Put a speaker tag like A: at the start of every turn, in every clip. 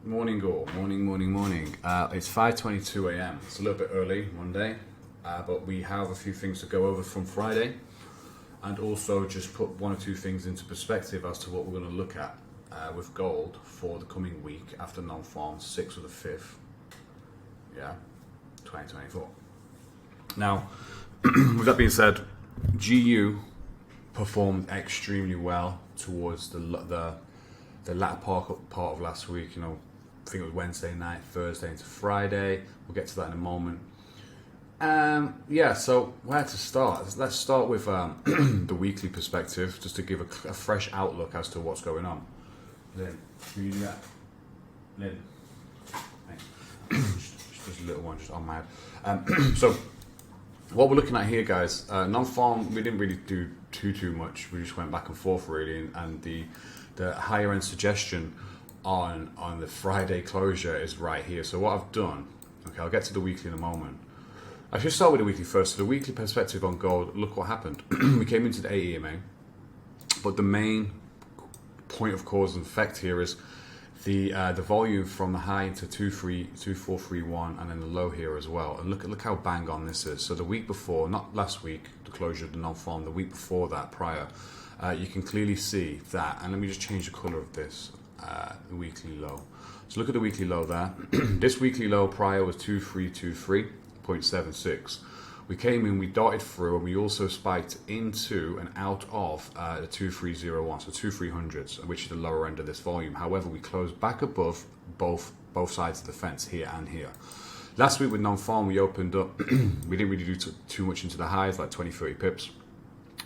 A: Morning all, morning. It's 5:22 a.m. It's a little bit early Monday, but we have a few things to go over from Friday, and also just put one or two things into perspective as to what we're going to look at with gold for the coming week after non-farm 6th of the 5th, 2024. Now, with that being said, GU performed extremely well towards the latter part of last week. You know, I think it was Wednesday night, Thursday into Friday. We'll get to that in a moment. So where to start? Let's start with the weekly perspective, just to give a fresh outlook as to what's going on. Lynn, can you do that? Lynn, thanks. just a little one, just on my head. So what we're looking at here, guys, non-farm, we didn't really do too much. We just went back and forth really, and the higher end suggestion on the Friday closure is right here. So what I've done, okay, I'll get to the weekly in a moment. I should start with the weekly first. So the weekly perspective on gold, look what happened. We came into the AEMA, but the main point of cause and effect here is the volume from the high into 2431 and then the low here as well. And look how bang on this is. So the week before, not last week, the closure of the non-farm, the week before that prior, you can clearly see that. And let me just change the color of this, the weekly low. So look at the weekly low there. This weekly low prior was 2323.76. We came in, we darted through, and we also spiked into and out of the 2301, so 2300s, which is the lower end of this volume. However, we closed back above both sides of the fence, here and here. Last week with non-farm, we opened up, we didn't really do too much into the highs, like 20-30 pips,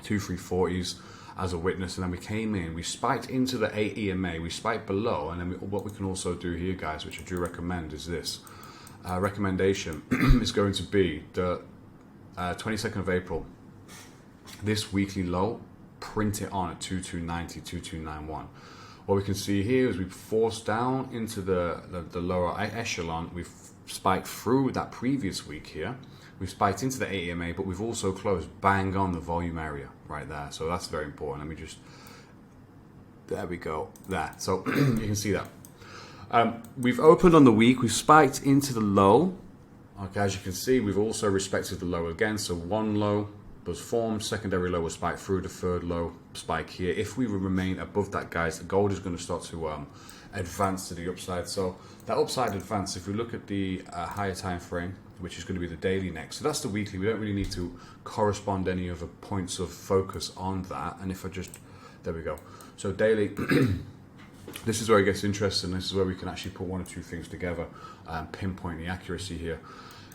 A: 2-340s as a witness, and then we came in, we spiked into the AEMA, we spiked below, and then what we can also do here, guys, which I do recommend, is this. Recommendation is going to be the 22nd of April, this weekly low, print it on at 2290, 2291. What we can see here is we've forced down into the lower echelon. We've spiked through that previous week here. We've spiked into the AEMA, but we've also closed bang on the volume area right there. So that's very important. Let me just, there we go, there. So you can see that. We've opened on the week, we've spiked into the low. Okay, as you can see, we've also respected the low again. So one low was formed, secondary low was spiked through, the third low spike here. If we remain above that, guys, the gold is going to start to advance to the upside. So that upside advance, if we look at the higher time frame, which is going to be the daily next. So that's the weekly. We don't really need to correspond any other points of focus on that. And if I just, there we go. So daily, this is where it gets interesting. This is where we can actually put one or two things together and pinpoint the accuracy here.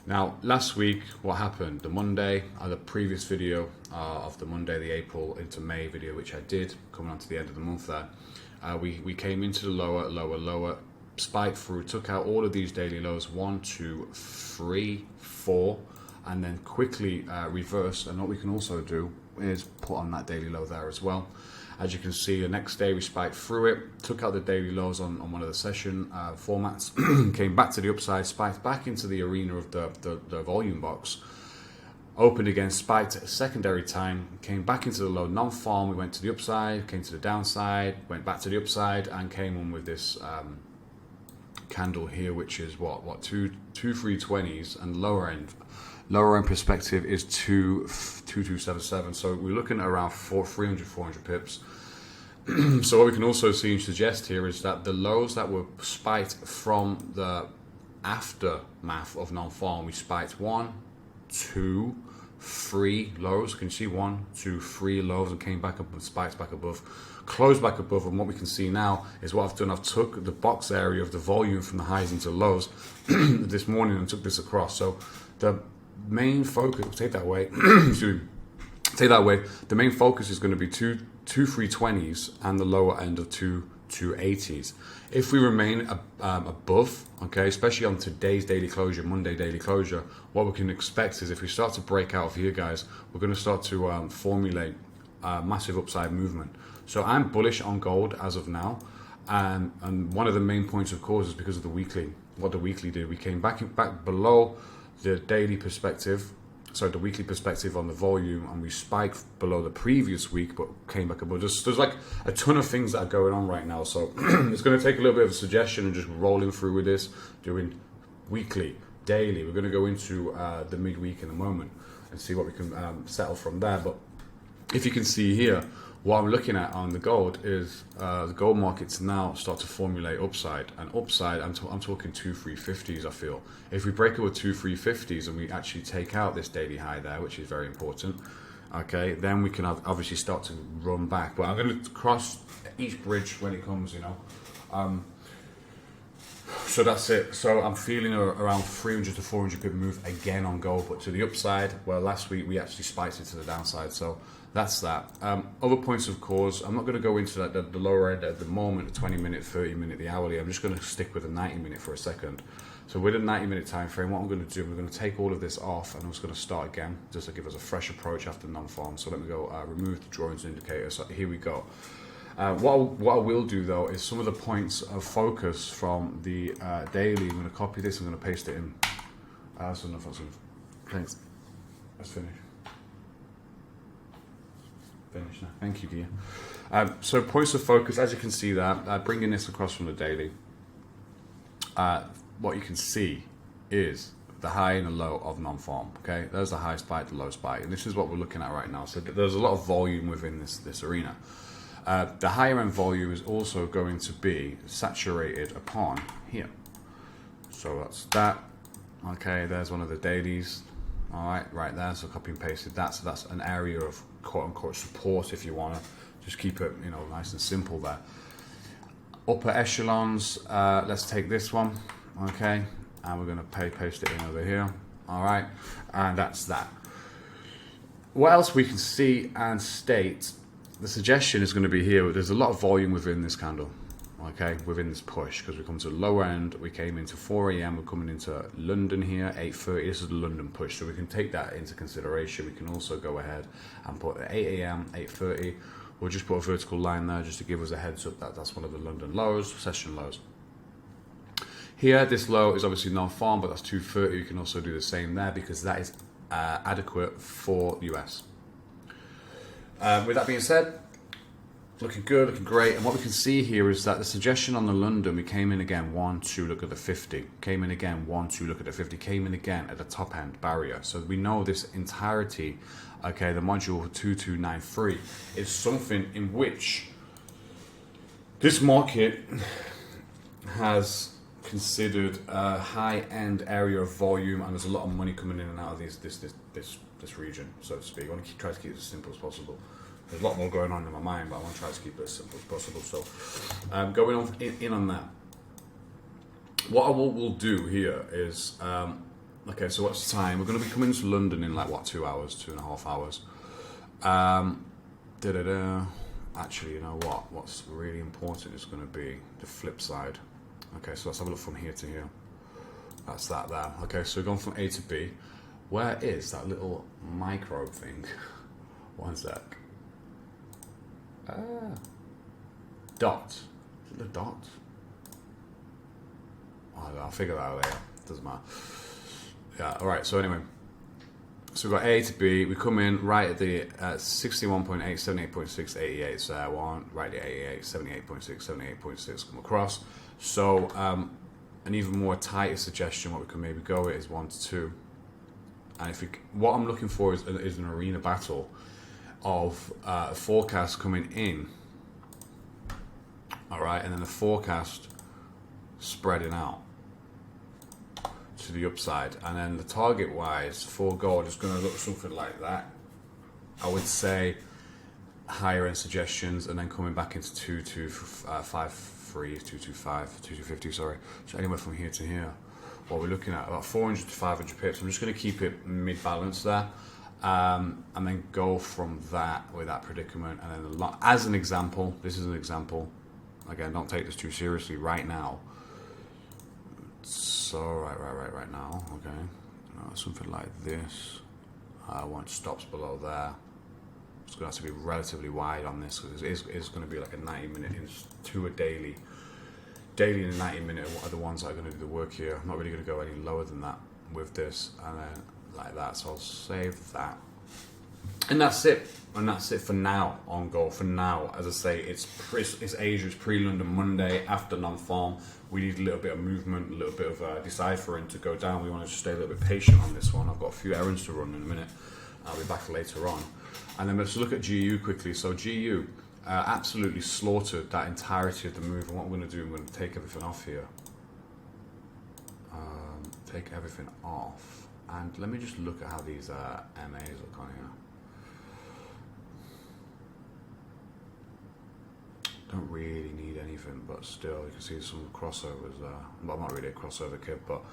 A: Now, last week, what happened? The Monday, the previous video of the Monday, the April into May video, which I did, coming on to the end of the month there, we came into the lower, spiked through, took out all of these daily lows, 1, 2, 3, 4, and then quickly reverse. And what we can also do is put on that daily low there as well. As you can see, the next day we spiked through it, took out the daily lows on one of the session formats, came back to the upside, spiked back into the arena of the volume box, opened again, spiked at a secondary time, came back into the low non-farm, we went to the upside, came to the downside, went back to the upside, and came on with this candle here, which is two 320s, and lower end perspective is 2277. So we're looking at around 400 pips. So what we can also see and suggest here is that the lows that were spiked from the aftermath of non-farm, we spiked 1, 2, 3 lows. Can you see 1, 2, 3 lows, and came back up and spiked back above, closed back above. And what we can see now is what I've done. I've took the box area of the volume from the highs into lows this morning and took this across. So the main focus, take that away. The main focus is going to be two 320s and the lower end of two 280s. If we remain above, okay, especially on today's daily closure, Monday daily closure, what we can expect is if we start to break out of here, guys, we're going to start to formulate massive upside movement. So I'm bullish on gold as of now, and one of the main points of cause is because of the weekly. What the weekly did, we came back below the daily perspective, the weekly perspective on the volume, and we spiked below the previous week, but came back above. There's like a ton of things that are going on right now, so it's going to take a little bit of a suggestion and just rolling through with this, doing weekly, daily. We're going to go into the midweek in a moment and see what we can settle from there. But if you can see here, what I'm looking at on the gold is the gold markets now start to formulate upside. And upside, I'm talking 2,350s, I feel. If we break over 2,350s and we actually take out this daily high there, which is very important, okay, then we can obviously start to run back. But I'm going to cross each bridge when it comes, you know. So that's it. So I'm feeling around 300 to 400 pip move again on gold, but to the upside. Well, last week we actually spiked it to the downside, so that's that. Other points of cause, I'm not going to go into that, the lower end at the moment, the 20 minute, 30 minute, the hourly. I'm just going to stick with the 90 minute for a second. So with a 90 minute time frame, what I'm going to do, we're going to take all of this off, and I'm just going to start again, just to give us a fresh approach after non-farm. So let me go remove the drawings indicator. So here we go. What I will do though is some of the points of focus from the daily. I'm going to copy this, I'm going to paste it in. That's enough. Thanks. Let's finish. Finish now. Thank you, dear. So points of focus, as you can see there, bringing this across from the daily. What you can see is the high and the low of non-farm. Okay, there's the high spike, the low spike, and this is what we're looking at right now. So there's a lot of volume within this arena. The higher end volume is also going to be saturated upon here. So that's that. Okay, there's one of the dailies. All right there. So copy and pasted that. So that's an area of quote unquote support, if you want to just keep it, you know, nice and simple there. Upper echelons. Let's take this one. Okay, and we're going to paste it in over here. All right, and that's that. What else we can see and state? The suggestion is going to be here. There's a lot of volume within this candle, okay, within this push, because we come to the lower end. We came into 4 a.m. We're coming into London here, 8:30. This is the London push, so we can take that into consideration. We can also go ahead and put 8 a.m., 8:30. We'll just put a vertical line there just to give us a heads up that that's one of the London lows, session lows. Here, this low is obviously non-farm, but that's 2:30. You can also do the same there because that is adequate for US. With that being said, looking good, looking great. And what we can see here is that the suggestion on the London, we came in again, 1, 2, look at the 50. Came in again, 1, 2, look at the 50. Came in again at the top end barrier. So we know this entirety, okay, the module 2293 is something in which this market has considered a high-end area of volume, and there's a lot of money coming in and out of this region, so to speak. I want to try to keep it as simple as possible. There's a lot more going on in my mind, but I want to try to keep it as simple as possible. So, going on in on that, what I will do here is, okay, so what's the time? We're going to be coming to London in like what, 2 hours, 2.5 hours. Actually, you know what? What's really important is going to be the flip side. Okay, so let's have a look from here to here. That's that there. Okay, so we're going from A to B. Where is that little microbe thing? One sec. Dot. Is it the dot? Oh, I'll figure that out later. Doesn't matter. Yeah, alright, so anyway. So we've got A to B. We come in right at the 61.8, 78.6, 88. So I want right at 88, 78.6, 78.6 come across. So an even more tighter suggestion, what we can maybe go with is 1 to 2. And if we, what I'm looking for is an arena battle of a forecast coming in, all right, and then the forecast spreading out to the upside, and then the target wise for gold is going to look something like that. I would say higher end suggestions, and then coming back into 225, 250, sorry. So anywhere from here to here, what we're looking at about 400 to 500 pips. I'm just going to keep it mid-balance there, and then go from that with that predicament. And then as an example, this is an example. Again, don't take this too seriously right now. So right now, okay, something like this. I want stops below there. It's going to have to be relatively wide on this because it's going to be like a 90-minute to a daily. Daily and a 90-minute are the ones that are going to do the work here. I'm not really going to go any lower than that with this. And then like that. So I'll save that. And that's it. And that's it for now on gold. For now, as I say, it's Asia, it's pre-London Monday after non-farm. We need a little bit of movement, a little bit of deciphering to go down. We want to just stay a little bit patient on this one. I've got a few errands to run in a minute. I'll be back later on. And then let's look at GU quickly. So GU absolutely slaughtered that entirety of the move. And what I'm going to do, I'm going to take everything off here. Take everything off. And let me just look at how these MAs look on here. Don't really need anything, but still you can see some crossovers there. Well, not really a crossover kit, but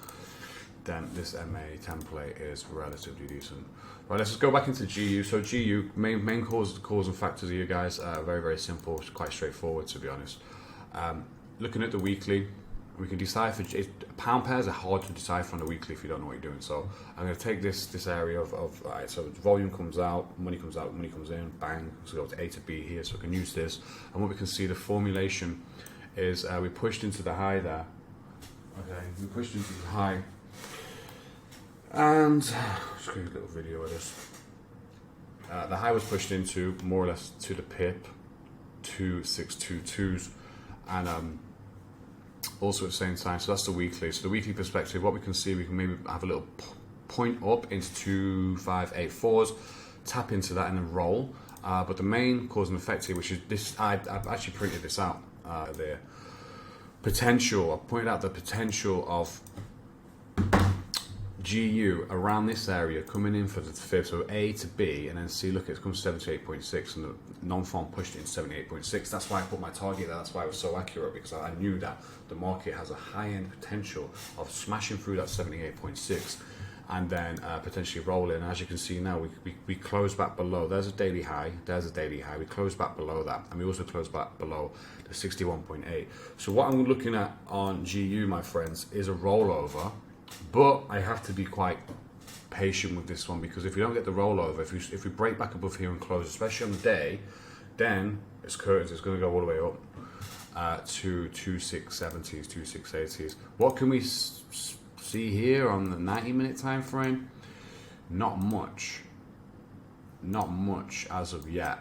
A: then this MA template is relatively decent. Right, let's just go back into GU. So GU, main cause and factors here, guys, very, very simple. It's quite straightforward, to be honest. Looking at the weekly, we can decipher. Pound pairs are hard to decipher on the weekly if you don't know what you're doing. So I'm going to take this area of right, so volume comes out, money comes in, bang. So go to A to B here, so we can use this. And what we can see, the formulation is we pushed into the high there. Okay, we pushed into the high, and just give you a little video of this. The high was pushed into more or less to the pip, 2622s, and also at the same time. So that's the weekly. So the weekly perspective, what we can see, we can maybe have a little point up into 2584s, tap into that and then roll. But the main cause and effect here, which is this, I've actually printed this out there. Potential, I pointed out the potential of GU around this area coming in for the fib, so A to B, and then see, look, it comes 78.6 and the non-farm pushed it in 78.6. That's why I put my target there. That's why it was so accurate, because I knew that the market has a high-end potential of smashing through that 78.6 and then potentially rolling. As you can see now, we close back below. There's a daily high. There's a daily high. We close back below that, and we also close back below the 61.8. So what I'm looking at on GU, my friends, is a rollover. But I have to be quite patient with this one, because if we don't get the rollover, if we break back above here and close, especially on the day, then it's curtains. It's going to go all the way up to 2670s, 2680s. What can we see here on the 90-minute time frame? Not much. Not much as of yet.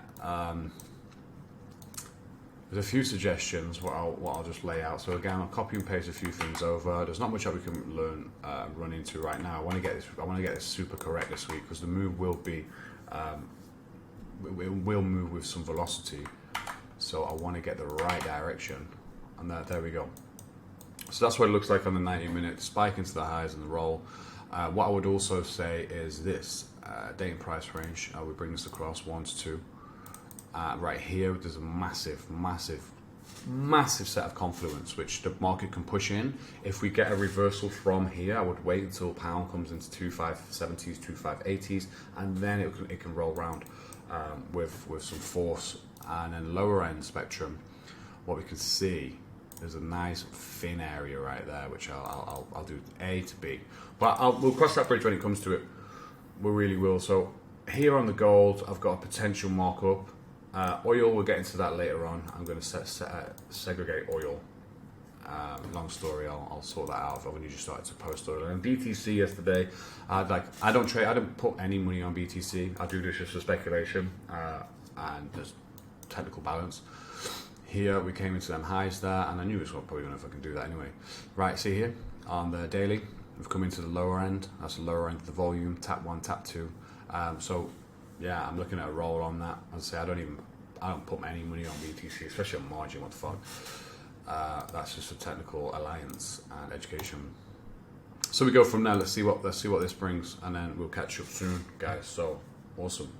A: There's a few suggestions what I'll just lay out. So again, I'll copy and paste a few things over. There's not much that we can run into right now. I want to get this super correct this week, because the move will be it will move with some velocity. So I want to get the right direction, and there we go. So that's what it looks like on the 90-minute spike into the highs and the roll. What I would also say is this day and price range. We bring this across 1 to 2. Right here, there's a massive set of confluence which the market can push in. If we get a reversal from here, I would wait until pound comes into 2570s, 2580s, and then it can roll around with some force. And then lower end spectrum, what we can see, there's a nice thin area right there, which I'll do A to B, but we'll cross that bridge when it comes to it. We really will. So here on the gold, I've got a potential markup. Oil, we'll get into that later on. I'm going to segregate oil. Long story, I'll sort that out. I've only just started to post oil. And BTC yesterday, I don't trade. I don't put any money on BTC. I do this just for speculation and just technical balance. Here we came into them highs there, and I knew it was probably going to fucking do that anyway. Right, see here on the daily, we've come into the lower end. That's the lower end of the volume. Tap 1, tap 2. So yeah, I'm looking at a roll on that. I'd say I don't put any money on BTC, especially on margin. What the fuck? That's just a technical alliance and education. So we go from there. Let's see what this brings, and then we'll catch up soon, guys. So awesome.